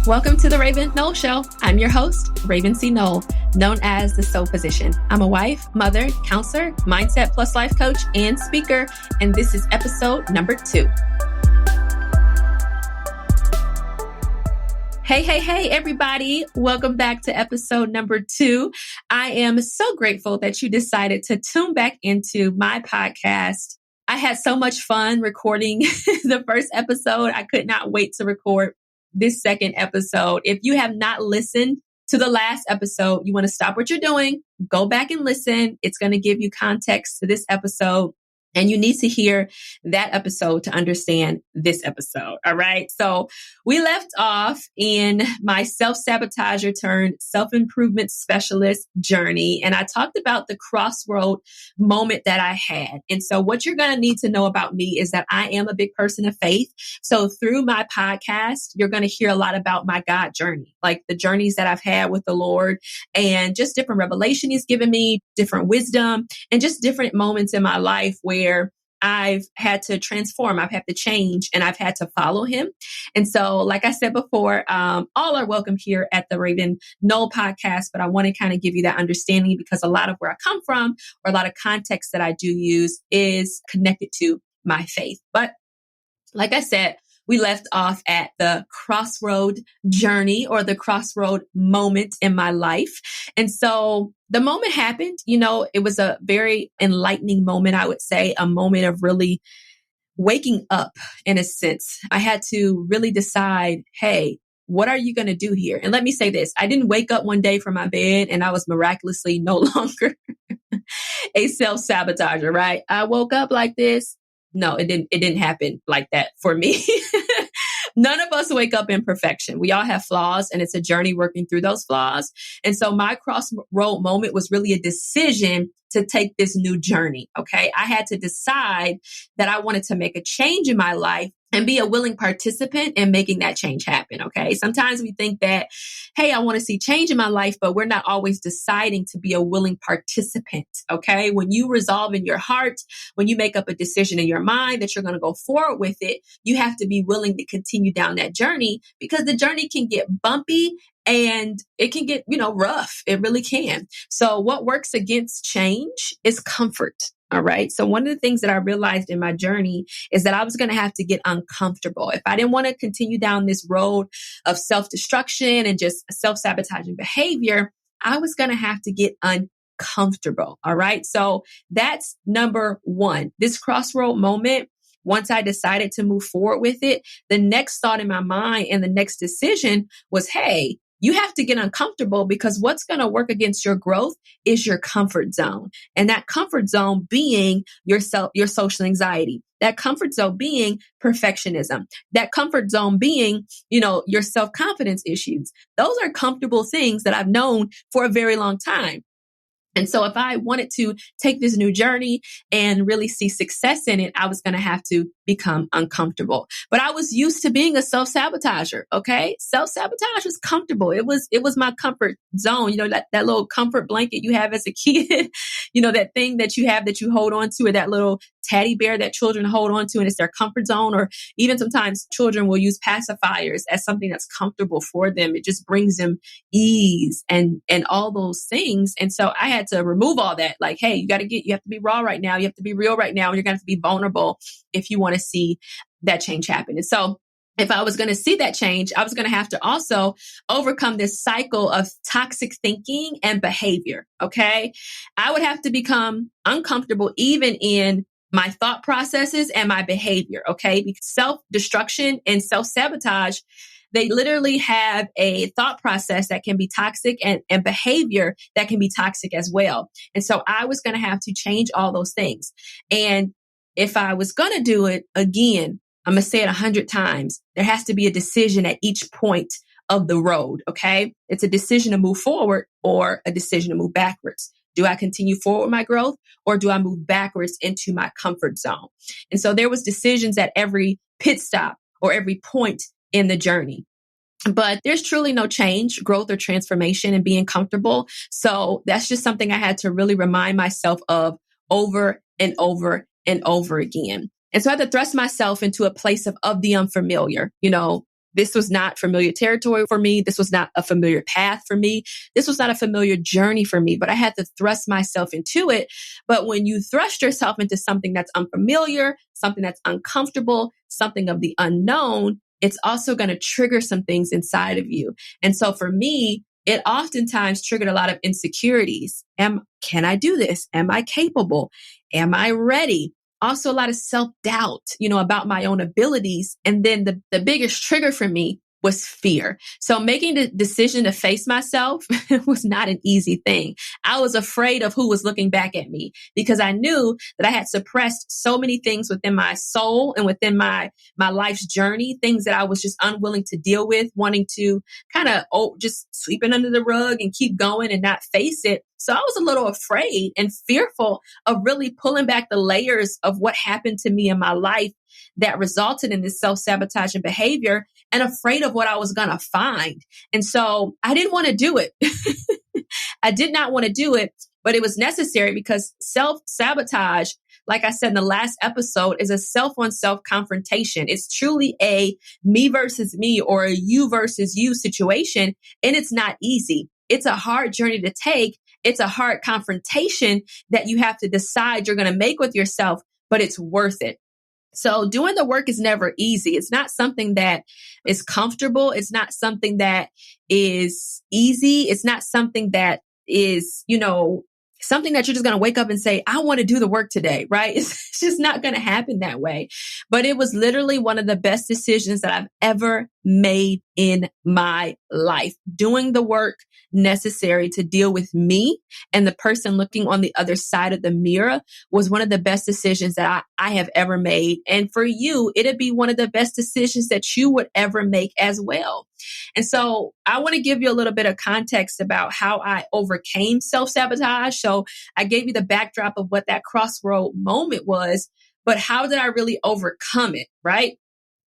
Welcome to the Raven Nole Show. I'm your host, Raven C. Nole, known as the Soul Physician. I'm a wife, mother, counselor, mindset plus life coach, and speaker, and this is episode number 2. Hey, everybody. Welcome back to episode number 2. I am so grateful that you decided to tune back into my podcast. I had so much fun recording the first episode. I could not wait to record this second episode. If you have not listened to the last episode, you want to stop what you're doing, go back and listen. It's going to give you context to this episode. And you need to hear that episode to understand this episode. All right. So we left off in my self-sabotager turned self-improvement specialist journey. And I talked about the crossroad moment that I had. And so what you're going to need to know about me is that I am a big person of faith. So through my podcast, you're going to hear a lot about my God journey, like the journeys that I've had with the Lord and just different revelation He's given me, different wisdom, and just different moments in my life where I've had to transform, I've had to change, and I've had to follow Him. And so, like I said before, all are welcome here at the Raven Nole podcast, but I want to kind of give you that understanding because a lot of where I come from or a lot of context that I do use is connected to my faith. But like I said, we left off at the crossroad journey or the crossroad moment in my life. And so the moment happened, it was a very enlightening moment, I would say, a moment of really waking up in a sense. I had to really decide, hey, what are you going to do here? And let me say this, I didn't wake up one day from my bed and I was miraculously no longer a self-sabotager, right? I woke up like this. No, it didn't happen like that for me. None of us wake up in perfection. We all have flaws and it's a journey working through those flaws. And so my crossroad moment was really a decision to take this new journey. Okay. I had to decide that I wanted to make a change in my life and be a willing participant in making that change happen. Okay. Sometimes we think that, hey, I want to see change in my life, but we're not always deciding to be a willing participant. Okay. When you resolve in your heart, when you make up a decision in your mind that you're going to go forward with it, you have to be willing to continue down that journey because the journey can get bumpy and it can get, rough. It really can. So what works against change is comfort. All right. So one of the things that I realized in my journey is that I was going to have to get uncomfortable. If I didn't want to continue down this road of self-destruction and just self-sabotaging behavior, I was going to have to get uncomfortable. All right. So that's number 1. This crossroad moment, once I decided to move forward with it, the next thought in my mind and the next decision was, hey, you have to get uncomfortable because what's going to work against your growth is your comfort zone. And that comfort zone being your social anxiety, that comfort zone being perfectionism, that comfort zone being, your self-confidence issues. Those are comfortable things that I've known for a very long time. And so if I wanted to take this new journey and really see success in it, I was going to have to become uncomfortable. But I was used to being a self-sabotager. Okay. Self-sabotage was comfortable. It was my comfort zone. That little comfort blanket you have as a kid, that thing that you have that you hold on to, or that little teddy bear that children hold on to and it's their comfort zone. Or even sometimes children will use pacifiers as something that's comfortable for them. It just brings them ease and all those things. And so I had to remove all that. Like, hey, you have to be raw right now. You have to be real right now. And you're going to have to be vulnerable if you want to see that change happen. And so if I was going to see that change, I was going to have to also overcome this cycle of toxic thinking and behavior. Okay. I would have to become uncomfortable even in my thought processes and my behavior. Okay. Because self-destruction and self-sabotage, they literally have a thought process that can be toxic and behavior that can be toxic as well. And so I was going to have to change all those things. And if I was going to do it again, I'm going to say it 100 times. There has to be a decision at each point of the road. Okay. It's a decision to move forward or a decision to move backwards. Do I continue forward with my growth or do I move backwards into my comfort zone? And so there was decisions at every pit stop or every point in the journey. But there's truly no change, growth, or transformation in being comfortable. So that's just something I had to really remind myself of over and over and over again. And so I had to thrust myself into a place of the unfamiliar. This was not familiar territory for me. This was not a familiar path for me. This was not a familiar journey for me, but I had to thrust myself into it. But when you thrust yourself into something that's unfamiliar, something that's uncomfortable, something of the unknown, it's also going to trigger some things inside of you. And so for me, it oftentimes triggered a lot of insecurities. Can I do this? Am I capable? Am I ready? Also a lot of self-doubt, about my own abilities. And then the biggest trigger for me was fear. So making the decision to face myself was not an easy thing. I was afraid of who was looking back at me because I knew that I had suppressed so many things within my soul and within my life's journey, things that I was just unwilling to deal with, wanting to kind of just sweep it under the rug and keep going and not face it. So I was a little afraid and fearful of really pulling back the layers of what happened to me in my life that resulted in this self-sabotaging behavior and afraid of what I was going to find. And so I didn't want to do it. I did not want to do it, but it was necessary because self-sabotage, like I said in the last episode, is a self-on-self confrontation. It's truly a me versus me or a you versus you situation. And it's not easy. It's a hard journey to take. It's a hard confrontation that you have to decide you're going to make with yourself, but it's worth it. So doing the work is never easy. It's not something that is comfortable. It's not something that is easy. It's not something that is, something that you're just going to wake up and say, I want to do the work today, right? It's just not going to happen that way. But it was literally one of the best decisions that I've ever made in my life. Doing the work necessary to deal with me and the person looking on the other side of the mirror was one of the best decisions that I have ever made. And for you, it'd be one of the best decisions that you would ever make as well. And so I want to give you a little bit of context about how I overcame self-sabotage. So I gave you the backdrop of what that crossroad moment was, but how did I really overcome it, right?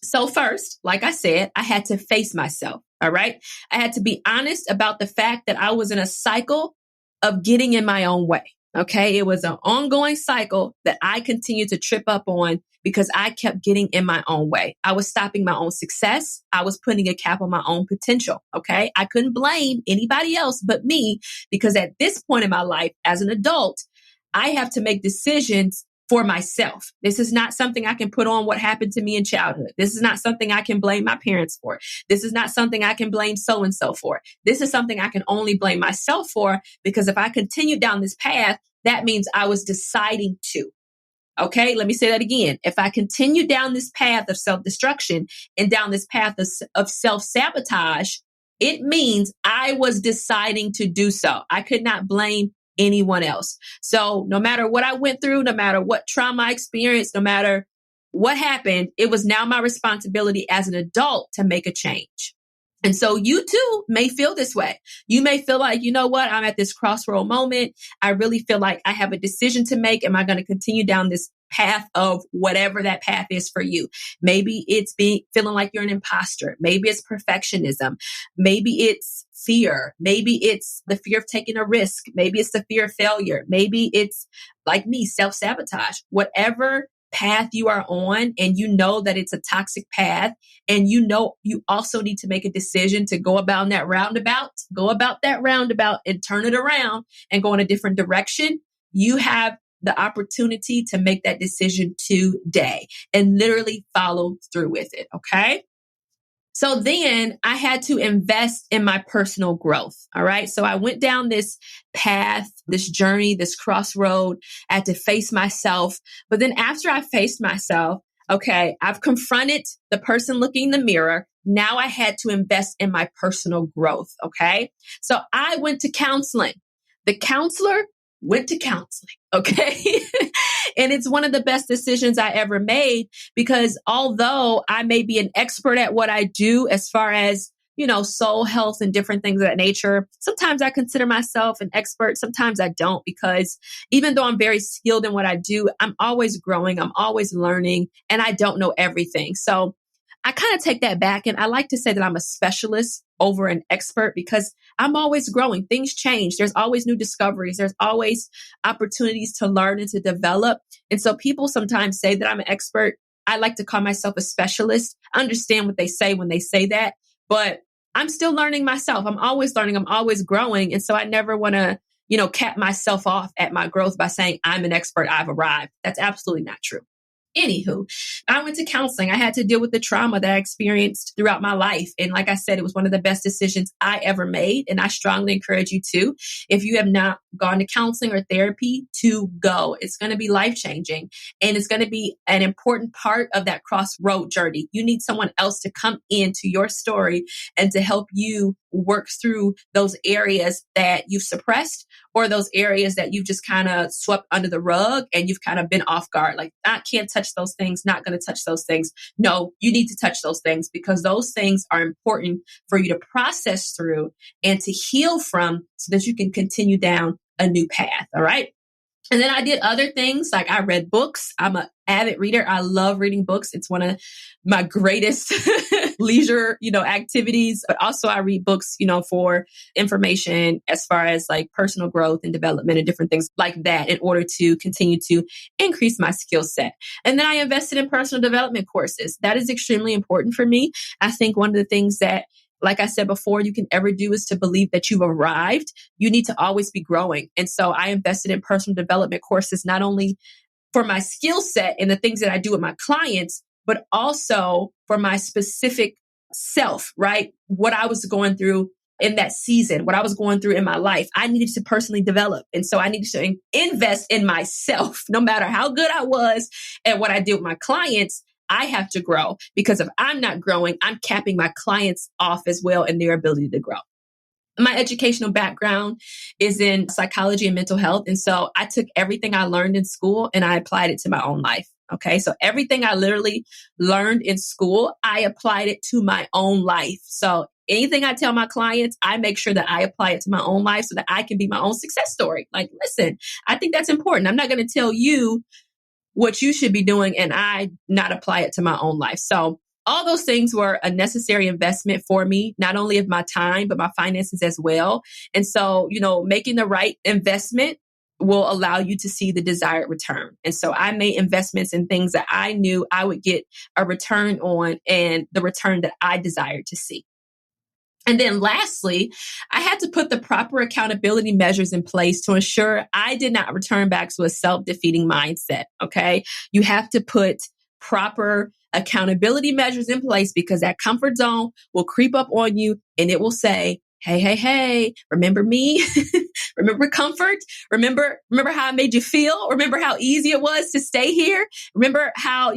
So first, like I said, I had to face myself. All right. I had to be honest about the fact that I was in a cycle of getting in my own way. Okay. It was an ongoing cycle that I continued to trip up on because I kept getting in my own way. I was stopping my own success. I was putting a cap on my own potential. Okay. I couldn't blame anybody else but me because at this point in my life as an adult, I have to make decisions for myself. This is not something I can put on what happened to me in childhood. This is not something I can blame my parents for. This is not something I can blame so-and-so for. This is something I can only blame myself for because if I continue down this path, that means I was deciding to. Okay, let me say that again. If I continue down this path of self-destruction and down this path of self-sabotage, it means I was deciding to do so. I could not blame anyone else. So no matter what I went through, no matter what trauma I experienced, no matter what happened, it was now my responsibility as an adult to make a change. And so you too may feel this way. You may feel like, you know what, I'm at this crossroad moment. I really feel like I have a decision to make. Am I going to continue down this path of whatever that path is for you? Maybe it's feeling like you're an imposter. Maybe it's perfectionism. Maybe it's fear. Maybe it's the fear of taking a risk. Maybe it's the fear of failure. Maybe it's like me, self-sabotage. Whatever path you are on and you know that it's a toxic path and you know you also need to make a decision to go about that roundabout and turn it around and go in a different direction, you have the opportunity to make that decision today and literally follow through with it. Okay. So then I had to invest in my personal growth. All right. So I went down this path, this journey, this crossroad. I had to face myself. But then after I faced myself, okay, I've confronted the person looking in the mirror. Now I had to invest in my personal growth. Okay. So I went to counseling. The counselor went to counseling. Okay. And it's one of the best decisions I ever made because although I may be an expert at what I do as far as, soul health and different things of that nature, sometimes I consider myself an expert. Sometimes I don't because even though I'm very skilled in what I do, I'm always growing. I'm always learning and I don't know everything. So I kind of take that back and I like to say that I'm a specialist over an expert because I'm always growing. Things change. There's always new discoveries. There's always opportunities to learn and to develop. And so people sometimes say that I'm an expert I like to call myself a specialist. I understand what they say when they say that, but I'm still learning myself. I'm always learning. I'm always growing. And so I never want to, cap myself off at my growth by saying I'm an expert. I've arrived. That's absolutely not true. Anywho, I went to counseling. I had to deal with the trauma that I experienced throughout my life. And like I said, it was one of the best decisions I ever made. And I strongly encourage you to, if you have not gone to counseling or therapy, to go. It's going to be life-changing. And it's going to be an important part of that crossroad journey. You need someone else to come into your story and to help you work through those areas that you've suppressed or those areas that you've just kind of swept under the rug and you've kind of been off guard. Like, I can't touch those things, not going to touch those things. No, you need to touch those things because those things are important for you to process through and to heal from so that you can continue down a new path. All right. And then I did other things, like I read books. I'm an avid reader. I love reading books. It's one of my greatest leisure, activities. But also I read books, for information as far as like personal growth and development and different things like that in order to continue to increase my skill set. And then I invested in personal development courses. That is extremely important for me. I think one of the things that, like I said before, you can ever do is to believe that you've arrived. You need to always be growing. And so I invested in personal development courses, not only for my skill set and the things that I do with my clients, but also for my specific self, right? What I was going through in that season, what I was going through in my life, I needed to personally develop. And so I needed to invest in myself, no matter how good I was at what I did with my clients. I have to grow because if I'm not growing, I'm capping my clients off as well in their ability to grow. My educational background is in psychology and mental health. And so I took everything I learned in school and I applied it to my own life. Okay. So everything I literally learned in school, I applied it to my own life. So anything I tell my clients, I make sure that I apply it to my own life so that I can be my own success story. Like, listen, I think that's important. I'm not going to tell you what you should be doing and I not apply it to my own life. So all those things were a necessary investment for me, not only of my time, but my finances as well. And so, making the right investment will allow you to see the desired return. And so I made investments in things that I knew I would get a return on and the return that I desired to see. And then lastly, I had to put the proper accountability measures in place to ensure I did not return back to a self-defeating mindset. Okay. You have to put proper accountability measures in place because that comfort zone will creep up on you and it will say, hey, remember me? Remember comfort? Remember how I made you feel? Remember how easy it was to stay here? Remember how,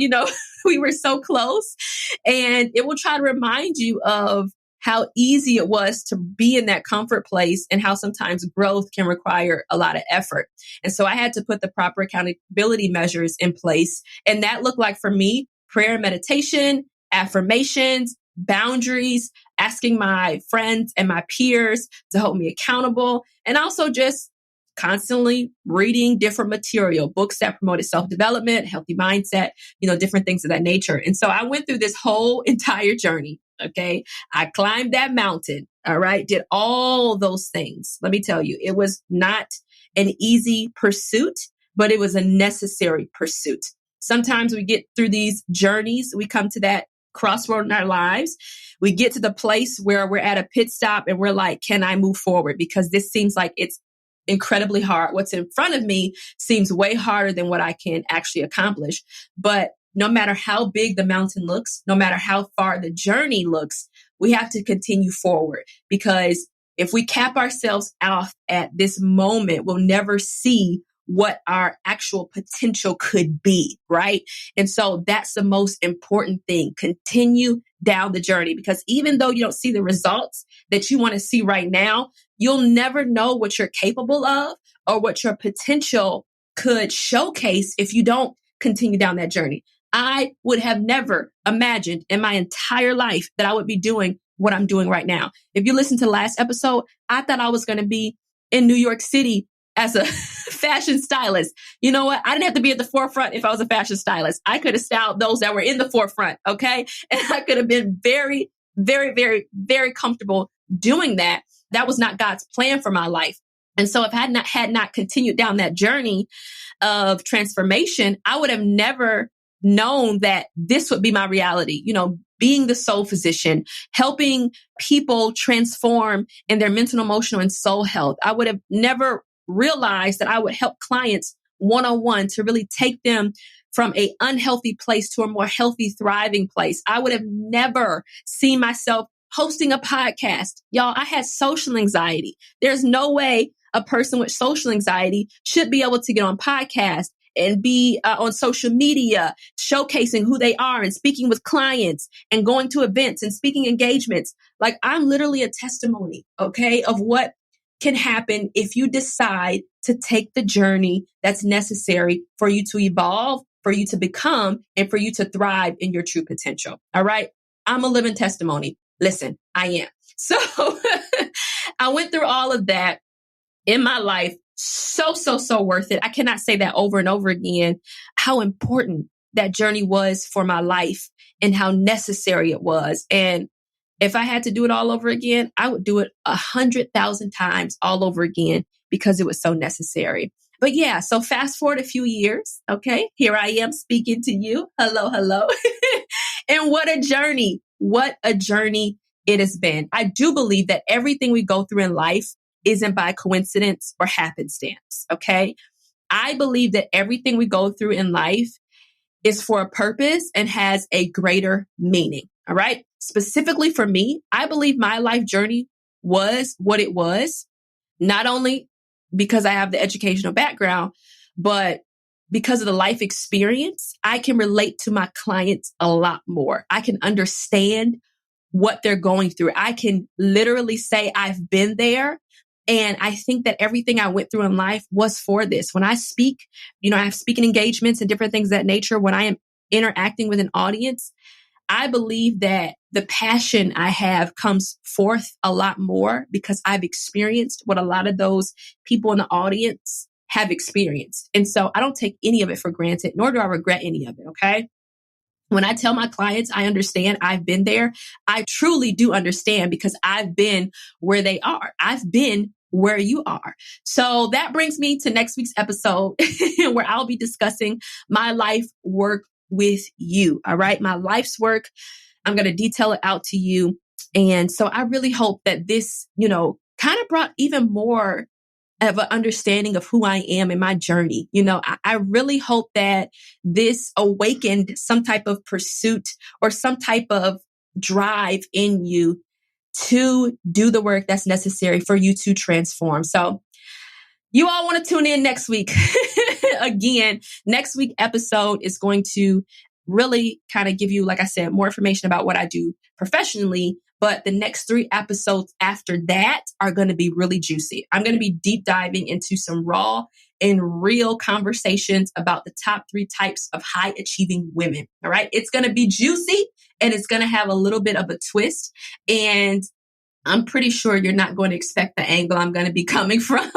we were so close? And it will try to remind you of how easy it was to be in that comfort place and how sometimes growth can require a lot of effort. And so I had to put the proper accountability measures in place. And that looked like for me, prayer and meditation, affirmations, boundaries, asking my friends and my peers to hold me accountable, and also just constantly reading different material, books that promoted self-development, healthy mindset, different things of that nature. And so I went through this whole entire journey. Okay. I climbed that mountain. All right. Did all those things. Let me tell you, it was not an easy pursuit, but it was a necessary pursuit. Sometimes we get through these journeys. We come to that crossroad in our lives. We get to the place where we're at a pit stop and we're like, can I move forward? Because this seems like it's incredibly hard. What's in front of me seems way harder than what I can actually accomplish. But no matter how big the mountain looks, no matter how far the journey looks, we have to continue forward because if we cap ourselves off at this moment, we'll never see what our actual potential could be, right? And so that's the most important thing. Continue down the journey because even though you don't see the results that you want to see right now, you'll never know what you're capable of or what your potential could showcase if you don't continue down that journey. I would have never imagined in my entire life that I would be doing what I'm doing right now. If you listen to the last episode, I thought I was going to be in New York City as a fashion stylist. You know what? I didn't have to be at the forefront if I was a fashion stylist. I could have styled those that were in the forefront. Okay. And I could have been very, very, very, very comfortable doing that. That was not God's plan for my life. And so if I had not continued down that journey of transformation, I would have never known that this would be my reality, being the soul physician, helping people transform in their mental, emotional, and soul health. I would have never realized that I would help clients one-on-one to really take them from an unhealthy place to a more healthy, thriving place. I would have never seen myself hosting a podcast. Y'all, I had social anxiety. There's no way a person with social anxiety should be able to get on podcasts and be on social media, showcasing who they are and speaking with clients and going to events and speaking engagements. Like, I'm literally a testimony, okay, of what can happen if you decide to take the journey that's necessary for you to evolve, for you to become, and for you to thrive in your true potential. All right. I'm a living testimony. Listen, I am. So I went through all of that in my life. So worth it. I cannot say that over and over again, how important that journey was for my life and how necessary it was. And if I had to do it all over again, I would do it 100,000 times all over again because it was so necessary. But yeah, so fast forward a few years. Okay. Here I am speaking to you. Hello. And what a journey it has been. I do believe that everything we go through in life isn't by coincidence or happenstance. Okay. I believe that everything we go through in life is for a purpose and has a greater meaning. All right. Specifically for me, I believe my life journey was what it was, not only because I have the educational background, but because of the life experience. I can relate to my clients a lot more. I can understand what they're going through. I can literally say I've been there. And I think that everything I went through in life was for this. When I speak, I have speaking engagements and different things of that nature. When I am interacting with an audience, I believe that the passion I have comes forth a lot more because I've experienced what a lot of those people in the audience have experienced. And so I don't take any of it for granted, nor do I regret any of it. Okay. When I tell my clients, I understand, I've been there, I truly do understand because I've been where they are. I've been where you are. So that brings me to next week's episode where I'll be discussing my life work with you. All right. My life's work. I'm going to detail it out to you. And so I really hope that this, kind of brought even more of an understanding of who I am in my journey. I really hope that this awakened some type of pursuit or some type of drive in you to do the work that's necessary for you to transform. So you all want to tune in next week. Again, next week episode is going to really kind of give you, like I said, more information about what I do professionally. But the next 3 episodes after that are going to be really juicy. I'm going to be deep diving into some raw and real conversations about the top 3 types of high achieving women. All right. It's going to be juicy and it's going to have a little bit of a twist. And I'm pretty sure you're not going to expect the angle I'm going to be coming from.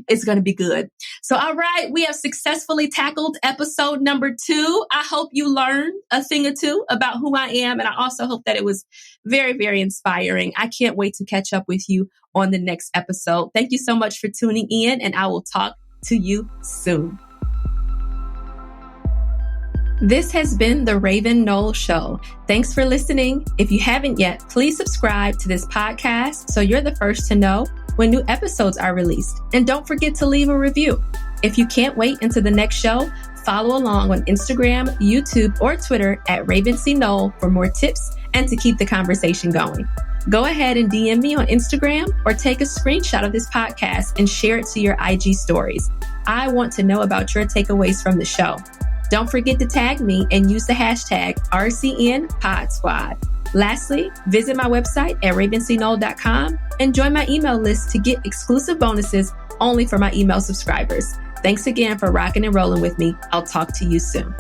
It's going to be good. So, all right, we have successfully tackled episode number 2. I hope you learned a thing or two about who I am. And I also hope that it was very, very inspiring. I can't wait to catch up with you on the next episode. Thank you so much for tuning in, and I will talk to you soon. This has been the Raven Nole Show. Thanks for listening. If you haven't yet, please subscribe to this podcast so you're the first to know when new episodes are released. And don't forget to leave a review. If you can't wait until the next show, follow along on Instagram, YouTube, or Twitter at Raven Nole for more tips and to keep the conversation going. Go ahead and DM me on Instagram or take a screenshot of this podcast and share it to your IG stories. I want to know about your takeaways from the show. Don't forget to tag me and use the hashtag RCNPodSquad. Lastly, visit my website at ravencnole.com and join my email list to get exclusive bonuses only for my email subscribers. Thanks again for rocking and rolling with me. I'll talk to you soon.